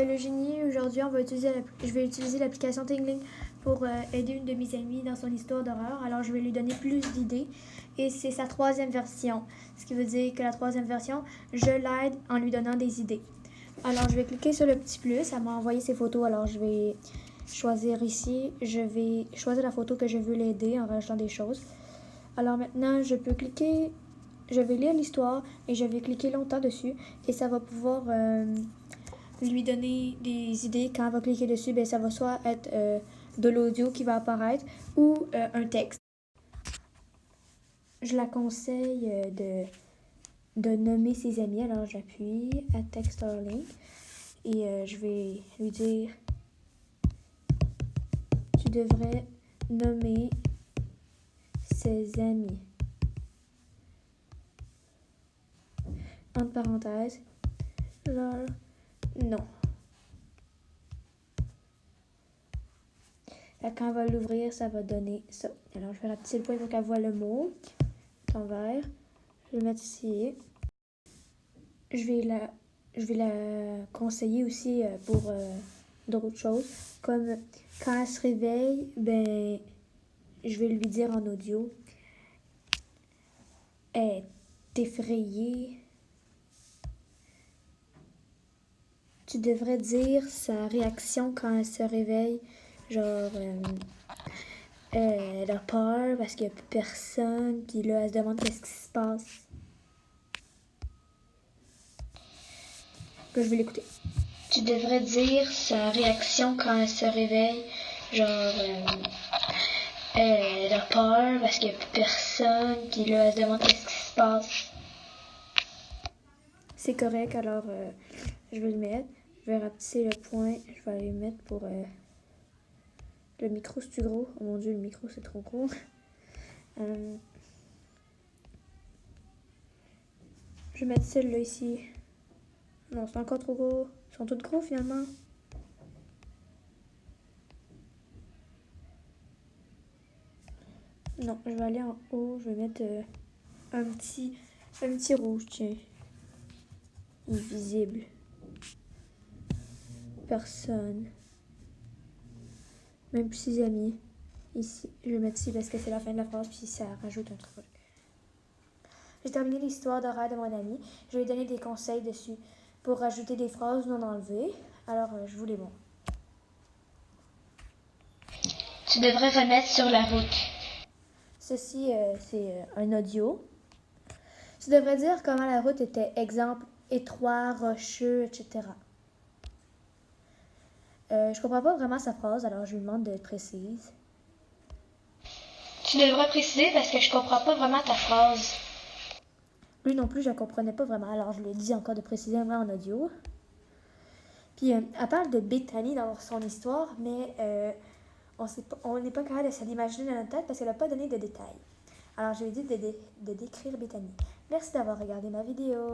m'appelle Eugénie. Aujourd'hui, je vais utiliser l'application Tingling pour aider une de mes amies dans son histoire d'horreur. Alors, je vais lui donner plus d'idées. Et c'est sa 3e version. Ce qui veut dire que la 3e version, je l'aide en lui donnant des idées. Alors, je vais cliquer sur le petit plus. Elle m'a envoyé ses photos. Alors, je vais choisir ici. Je vais choisir la photo que je veux l'aider en rajoutant des choses. Alors maintenant, je peux cliquer... Je vais lire l'histoire et je vais cliquer longtemps dessus et ça va pouvoir lui donner des idées. Quand elle va cliquer dessus, bien, ça va soit être de l'audio qui va apparaître ou un texte. Je la conseille de nommer ses amis. Alors j'appuie à Text or Link et je vais lui dire tu devrais nommer ses amis. Entre parenthèses, leur nom. Quand elle va l'ouvrir, ça va donner ça. Alors, je vais rapetisser le point pour qu'elle voit le mot. En vert. Je vais le mettre ici. Je vais la conseiller aussi pour d'autres choses. Comme quand elle se réveille, ben, je vais lui dire en audio. Elle est effrayée. Tu devrais dire sa réaction quand elle se réveille. Genre, elle a peur parce qu'il n'y a plus personne. Puis là, elle se demande qu'est-ce qui se passe. Là, je vais l'écouter. Tu devrais dire sa réaction quand elle se réveille. Genre, elle a peur parce qu'il n'y a plus personne. Puis là, elle se demande qu'est-ce qui se passe. C'est correct, alors je vais le mettre. Je vais rapetisser le point. Je vais aller le mettre pour... Le micro, c'est gros. Oh mon Dieu, le micro, c'est trop gros. Je vais mettre celle-là ici. Non, c'est encore trop gros. Ils sont tous gros, finalement. Non, je vais aller en haut. Je vais mettre un petit rouge, tiens. Invisible. Personne. Même plus ses amis. Ici. Je vais mettre ici parce que c'est la fin de la phrase, puis ça rajoute un truc. J'ai terminé l'histoire d'horreur de mon ami. Je vais lui donner des conseils dessus pour rajouter des phrases non enlevées. Alors, je vous les montre. Tu devrais remettre sur la route. Ceci, c'est un audio. Tu devrais dire comment la route était, exemple, étroit, rocheux, etc. Je comprends pas vraiment sa phrase, alors je lui demande d'être précise. Tu devrais préciser parce que je comprends pas vraiment ta phrase. Lui non plus, je ne comprenais pas vraiment, alors je lui ai dit encore de préciser en audio. Puis, elle parle de Bethany dans son histoire, mais on n'est pas capable de se l'imaginer dans notre tête parce qu'elle n'a pas donné de détails. Alors, je lui ai dit de décrire Bethany. Merci d'avoir regardé ma vidéo.